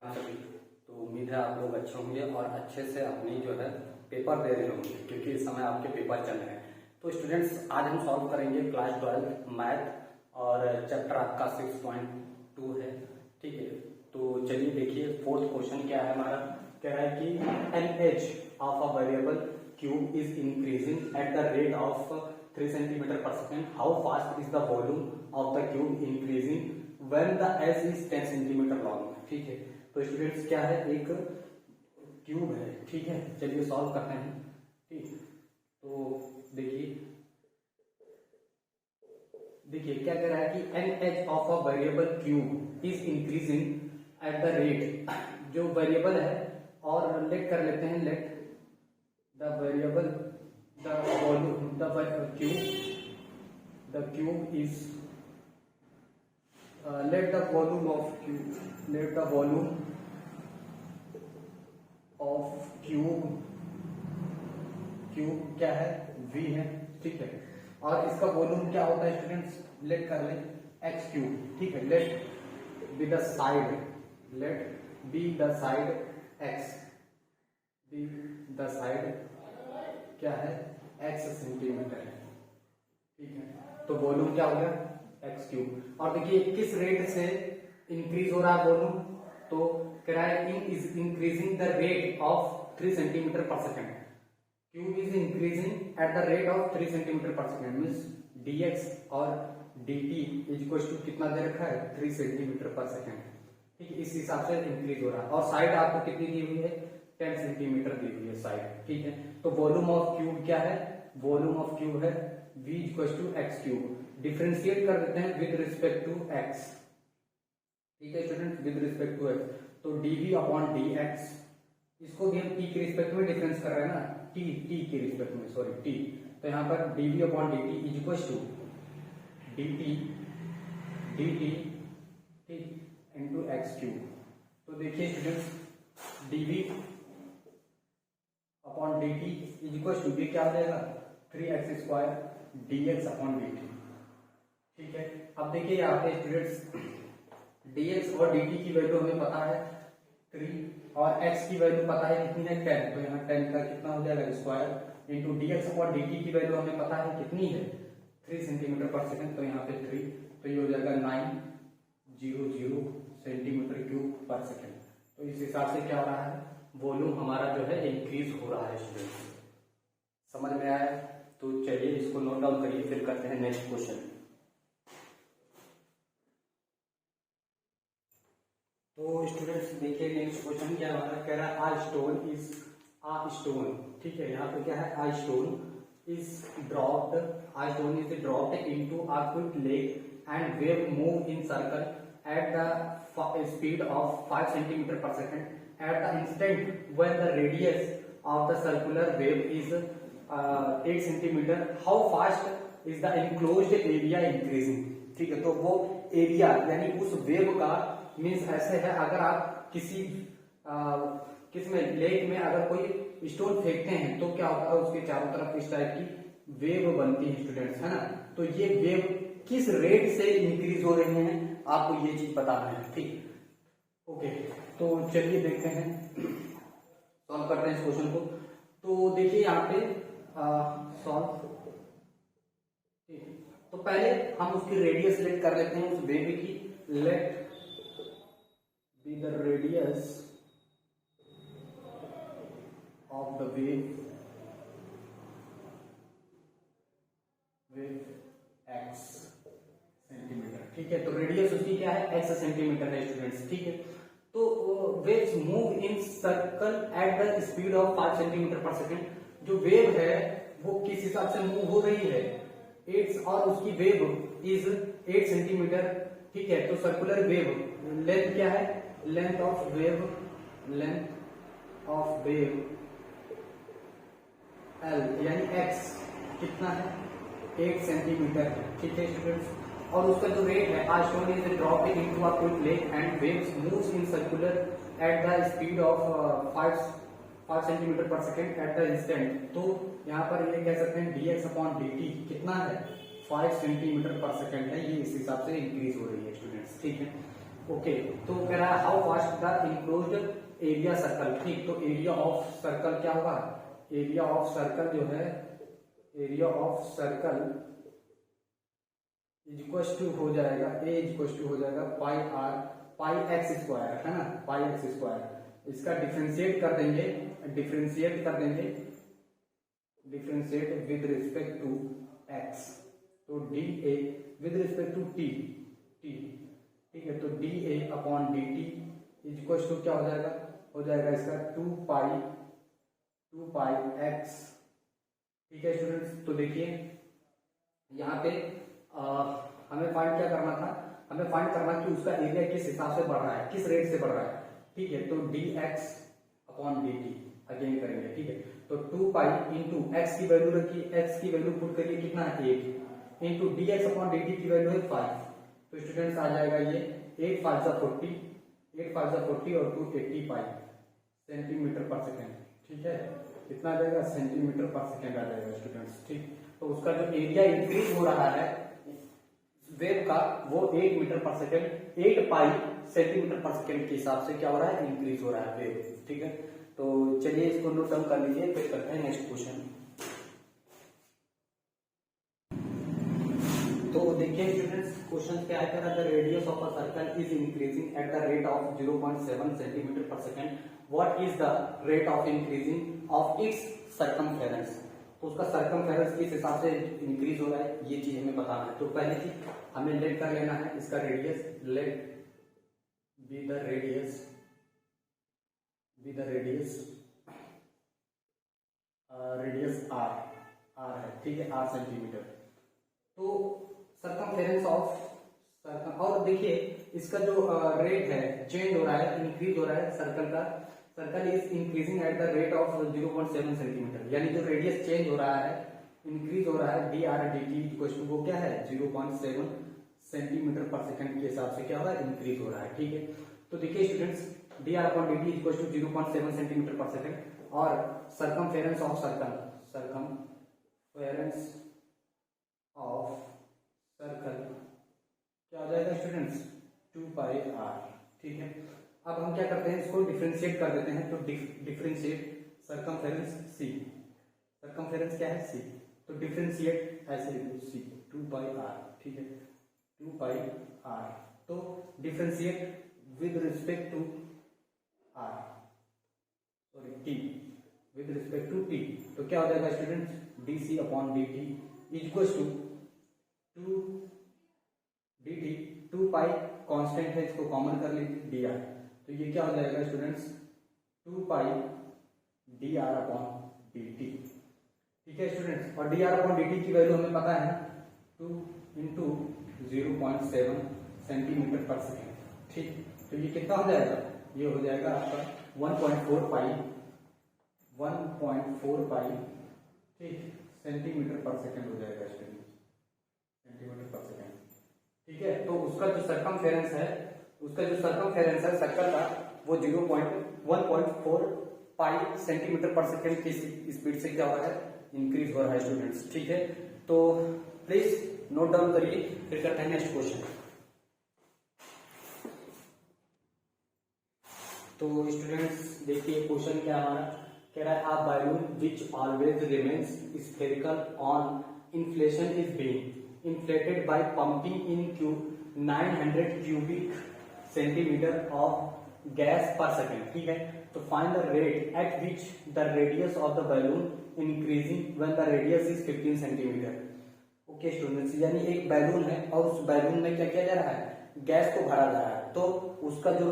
हाँ सभी, तो उम्मीद है आप लोग अच्छे होंगे और अच्छे से अपनी जो है पेपर दे रहे होंगे, क्योंकि इस समय आपके पेपर चल रहे हैं। तो स्टूडेंट्स, आज हम सॉल्व करेंगे क्लास 12 मैथ और चैप्टर आपका 6.2 है। ठीक है, तो चलिए देखिए फोर्थ क्वेश्चन क्या है हमारा। कह रहा है कि an edge of a variable cube is increasing at the rate of 3 centimetre per second. How fast is the volume of the cube increasing when the S is 10 centimetre long. ठीक है, तो स्टूडेंट्स क्या है, एक cube है। ठीक है, चलिए सॉल्व करते हैं। ठीक, तो देखिए क्या कह रहा है कि an edge of a variable cube is increasing at the rate, जो वेरिएबल है, और लेट कर लेते हैं, let the variable the volume the cube is let the volume of cube क्या है, v है। ठीक है, और इसका वॉल्यूम क्या होता है स्टूडेंट्स, लेट कर ले x क्यूब। ठीक है, let be the side x, be the side क्या है, x सेंटीमीटर है। ठीक है, तो वॉल्यूम क्या हो गया, एक्स क्यूब। और देखिए किस रेट से इंक्रीज हो रहा है वॉल्यूम, तो कह रहा है in is increasing the rate of 3 centimetre per second. Cube is increasing at the rate of 3 centimetre per second, means dx और dt इज इक्वल टू कितना दे रखा है, 3 सेंटीमीटर पर सेकेंड। ठीक है, इस हिसाब से इंक्रीज हो रहा है। और साइड आपको कितनी दी हुई है, 10 सेंटीमीटर दी हुई है साइड। ठीक है, तो वॉल्यूम ऑफ क्यूब क्या है, वॉल्यूम ऑफ क्यूब है v equal to x cube. Differentiate कर देते हैं विद रिस्पेक्ट टू x। ठीक है student, with respect to x, तो dv अपॉन dx, इसको भी हम t के रिस्पेक्ट में डिफरेंस कर रहे हैं ना, t के रिस्पेक्ट में, सॉरी t। तो यहाँ पर dv upon dt is equal to dt into x cube. तो देखिए students, dv upon dt is equal to, ये क्या हो जाएगा, 3x square dx upon dt। ठीक है, अब देखिए यहाँ पे स्टूडेंट्स dx और dt की वैल्यू हमें पता है 3, और x की वैल्यू पता है कितनी है, 10। तो यहाँ 10 का कितना हो जाएगा, square into dx upon dt की वैल्यू हमें पता है कितनी है, 3 सेंटीमीटर पर सेकेंड। तो यहाँ पे 3, तो ये हो जाएगा 900 सेंटीमीटर क्यूब पर सेकेंड। तो इस हिसाब से क्या हो रहा है, वॉल्यूम हमारा जो है इंक्रीज हो रहा है स्टूडेंट्स। समझ में आया? तो चलिए इसको नोट डाउन करिए, फिर करते हैं नेक्स्ट क्वेश्चन। तो स्टूडेंट्स देखिए नेक्स्ट क्वेश्चन क्या हमारा कह रहा है, a stone is a stone. ठीक है, यहाँ पे क्या है, a stone is dropped into a quick lake and wave move in circle at the speed of 5 centimetre per second at the instant when the radius of the circular wave is 8 centimetre. How fast is the enclosed area increasing. ठीक है, तो वो area यानी उस wave का means ऐसे है, अगर आप किसमें लेक में अगर कोई स्टोन फेंकते हैं तो क्या होता है, उसके चारों तरफ इस टाइप की वेव बनती है स्टूडेंट्स, है ना। तो ये वेव किस रेट से इंक्रीज हो रही है, आपको ये चीज बताना है। ठीक, ओके, तो चलिए देखते हैं, सॉल्व करते हैं इस क्वेश्चन को। तो देखिए यहाँ पे सॉल्व, तो पहले हम उसकी रेडियस लेट कर लेते हैं उस वेव की। Let be the radius of the wave x centimetre. ठीक है, तो रेडियस उसकी क्या है, x सेंटीमीटर है स्टूडेंट्स। ठीक है, तो waves move in circle at the speed of 5 centimetre per second. जो वेव है वो किस हिसाब से मूव हो रही है, 8, और उसकी वेव इज 8 सेंटीमीटर। ठीक है, तो सर्कुलर वेव लेंथ क्या है, लेंथ ऑफ वेव L यानी x कितना है, 8 सेंटीमीटर है। ठीक है स्टूडेंट्स, और उसका जो रेट है, आज stone is dropped into a quick lake and waves moves in circular eight the speed of 5 centimetre per second at the instant. तो यहाँ पर ये कह सकते हैं dx अपॉन dt कितना है, 5 सेंटीमीटर पर सेकेंड है। ये इस हिसाब से इंक्रीज हो रही है स्टूडेंट्स। ठीक है, ओके, तो कह रहा है how fast the enclosed area circle. ठीक, तो एरिया ऑफ सर्कल क्या होगा, एरिया ऑफ सर्कल जो है, area of circle is equal to हो जाएगा, ए इज इक्वल टू हो जाएगा pi r pi x square, है ना, पाई एक्स स्क्वायर। इसका डिफरेंशिएट कर देंगे, डिफरेंशिएट कर देंगे, differentiate with respect to x, तो d A with respect to t, t, ठीक है, तो d A upon D T is equal to क्या हो जाएगा इसका 2 पाई एक्स। ठीक है स्टूडेंट्स, तो देखिए यहाँ पे हमें फाइंड क्या करना था, हमें फाइंड करना कि उसका एरिया किस हिसाब से बढ़ रहा है, किस रेट से बढ़ रहा है। ठीक है, तो D x upon D T again करेंगे। ठीक है, तो 2 पाई इंटू एक्स की वैल्यू रखी, एक्स की वैल्यू पुट करिए कितना है 8 into D x upon D t की वैल्यू है 5। तो स्टूडेंट्स आ जाएगा ये 8 5 जा 40, 8 5 जा 40 और 280 पाई सेंटीमीटर पर सेकेंड। ठीक है, कितना आ जाएगा, सेंटीमीटर पर सेकेंड आ जाएगा स्टूडेंट्स। ठीक, तो उसका जो एरिया इंक्रीज हो रहा है वेव का वो 8 मीटर पर सेकेंड, 8 पाई सेंटीमीटर पर सेकेंड के हिसाब से क्या हो रहा है, इंक्रीज हो रहा है वेव। ठीक है, तो चलिए इसको नोट डाउन कर लीजिए, फिर करते हैं नेक्स्ट क्वेश्चन। तो देखिए स्टूडेंट्स, क्वेश्चन क्या है, the radius of a circle is increasing at the rate of 0.7 centimetre per second, what is the rate of increasing of its circumference. तो उसका सर्कमफेरेंस किस हिसाब से इंक्रीज हो रहा है, ये चीज हमें बताना है। तो पहले चीज हमें लेट कर लेना है इसका radius, let be the radius, be the radius, radius R है, ठीक है, आर सेंटीमीटर। तो सर्कमफेरेंस ऑफ सर्कम, और देखिए इसका जो रेट है चेंज हो रहा है, इंक्रीज हो रहा है सर्कल का, circle is increasing at the rate of 0.7 centimetre, यानी जो रेडियस चेंज हो रहा है, इंक्रीज हो रहा है, D R D T equal to वो क्या है 0.7 सेंटीमीटर पर सेकंड के हिसाब से क्या हो रहा है, इंक्रीज हो रहा है। ठीक है, तो देखिए students, D are upon D T equal to 0.7 centimetre per second, और circumference of circle, circumference of circle क्या हो जाएगा स्टूडेंट्स, 2 पाई आर। ठीक है, अब हम क्या करते हैं, इसको डिफरेंशिएट कर देते हैं। तो डिफरेंशिएट सर्कमफेरेंस सी, सर्कमफेरेंस क्या है सी, तो डिफरेंशिएट ऐसे लिखो सी 2 पाई आर। ठीक है, 2 पाई आर, तो differentiate with respect to R, sorry T, with respect to T, तो क्या हो जाएगा students, D C upon D T is equal to 2 D T, 2 pi constant है, इसको कॉमन कर लीजिए डी आर, तो ये क्या हो जाएगा students 2 pi d are upon D t. ठीक है स्टूडेंट्स, और d are upon D t की वैल्यू हमें पता है 2 इंटू 0.7 सेंटीमीटर पर सेकेंड। ठीक, तो ये कितना हो जाएगा, ये हो जाएगा आपका 1.4 पाई, 1.4 पाई, ठीक, सेंटीमीटर पर सेकेंड हो जाएगा स्टूडेंट, सेंटीमीटर पर सेकेंड। ठीक है, तो उसका जो सर्कमफेरेंस है, उसका जो सर्कमफेरेंस है सर्कल का, वो 1.4 पाई सेंटीमीटर पर सेकेंड की स्पीड से क्या हो रहा है, इंक्रीज हो रहा है स्टूडेंट्स। ठीक है, तो प्लीज नोट डाउन करिए, फिर करते हैं नेक्स्ट क्वेश्चन। तो स्टूडेंट्स देखिए क्वेश्चन क्या हमारा कह रहा है, a balloon which always remains spherical on inflation is being inflated by pumping in 900 cubic centimetre of gas per second. ठीक है, तो find the rate at which the radius of the balloon increasing when the radius is 15 centimetre. Okay students, यानी एक balloon है और उस balloon में क्या किया जा रहा है, गैस को भरा जा रहा है, तो उसका जो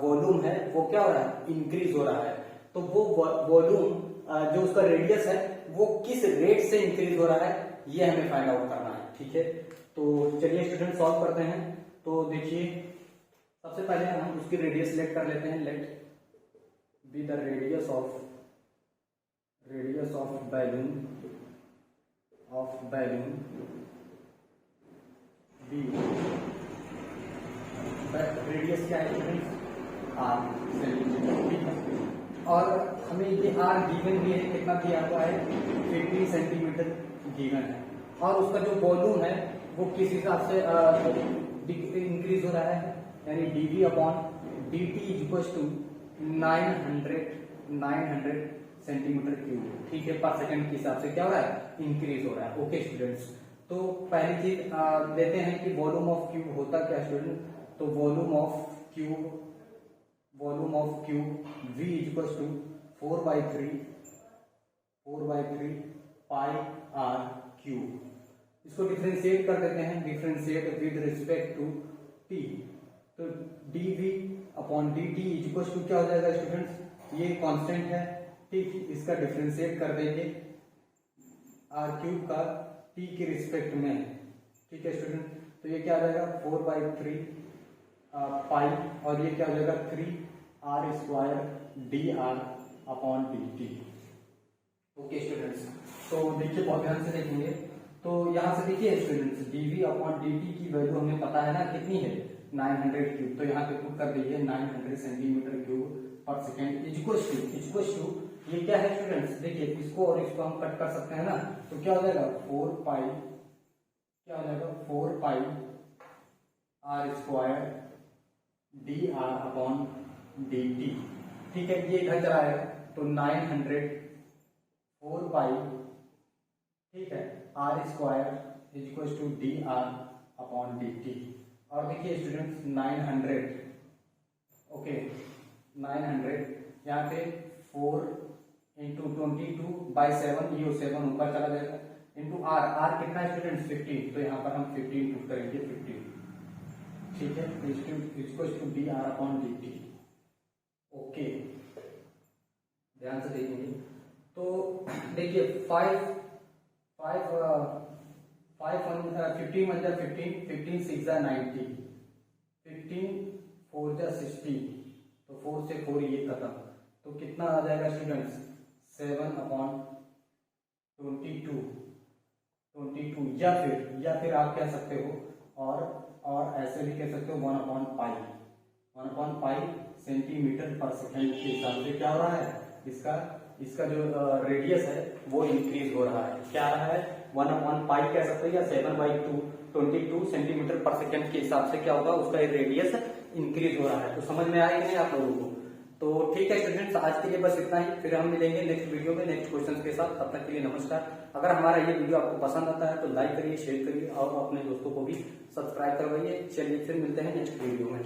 वॉल्यूम है वो क्या हो रहा है, इंक्रीज हो रहा है। तो वो वॉल्यूम जो उसका रेडियस है वो किस रेट से इंक्रीज हो रहा है, ये हमें फाइंड आउट करना है। ठीक है, तो चलिए स्टूडेंट सॉल्व करते हैं। तो देखिए सबसे पहले हम उसकी रेडियस लेट कर लेते हैं, let be the radius of balloon B, radius क्या है स्टूडेंट्स, आर सेंटीमीटर। ठीक है, और हमें ये आर गिवन भी है, कितना दिया हुआ है 15 सेंटीमीटर गिवन है, और उसका जो वॉल्यूम है वो किस हिसाब से इंक्रीज हो रहा है, यानी dv upon dt is equal to 900 centimetre cube, ठीक है, पर सेकंड के हिसाब से क्या हो रहा है, इंक्रीज हो रहा है। ओके स्टूडेंट्स, तो पहली चीज लेते हैं कि वॉल्यूम ऑफ क्यूब होता क्या स्टूडेंट, तो volume of cube v is equal to 4/3 pi r cube. इसको डिफरेंशिएट कर देते हैं, differentiate with respect to t, तो dv upon dt is equal to क्या हो जाएगा स्टूडेंट्स, ये कांस्टेंट है, ठीक, इसका डिफरेंशिएट कर देंगे r क्यूब का t के रिस्पेक्ट में, ठीक है स्टूडेंट, तो ये क्या आ जाएगा 4/3 पाई, और ये क्या हो जाएगा 3r² dr upon dt। Okay students, तो देखिए बहुत ध्यान से देखेंगे, तो यहाँ से देखिए स्टूडेंट्स dv अपॉन dt की वैल्यू हमें पता है ना कितनी है, 900 क्यूब, तो यहाँ पे पुट कर दीजिए 900 सेंटीमीटर क्यूब पर सेकेंड इज इक्वल टू ये क्या है स्टूडेंट्स, देखिए इसको और इसको हम कट कर सकते हैं ना, तो क्या हो जाएगा 4 पाई r² dr अपॉन dt, ठीक है, ये इधर चला आएगा, तो 900 4 पाई, ठीक है, r² is equal to dr upon dt। और देखिए स्टूडेंट्स 900, ओके 900 यहाँ पे 4 इंटू 22/7, ये 7 ऊपर चला जाएगा, इंटू r कितना है स्टूडेंट्स 15, तो यहाँ पर हम 15 पुट करेंगे 15, ठीक है, equal to dr upon dt। Okay ध्यान से देखेंगे, तो देखिए 15 15 6 90, 15 4 60, तो 4 से 4 ये खत्म, तो कितना आ जाएगा स्टूडेंट्स 7/22, या फिर आप कह सकते हो और ऐसे भी कह सकते हो 1/पाई सेंटीमीटर पर सेकेंड के हिसाब से क्या हो रहा है, इसका जो रेडियस है वो इंक्रीज हो रहा है, क्या आ रहा है 1/पाई कह सकते हो, या 7/22 सेंटीमीटर पर सेकेंड के हिसाब से क्या होगा, उसका रेडियस इंक्रीज हो रहा है। तो समझ में आया कि नहीं आप लोगों को, तो ठीक है स्टूडेंट्स, आज के लिए बस इतना ही, फिर हम मिलेंगे नेक्स्ट वीडियो में नेक्स्ट क्वेश्चन के साथ, तब तक के लिए नमस्कार। अगर हमारा ये वीडियो आपको पसंद आता है तो लाइक करिए, शेयर करिए और अपने दोस्तों को भी सब्सक्राइब करवाइए। चलिए फिर मिलते हैं नेक्स्ट वीडियो में।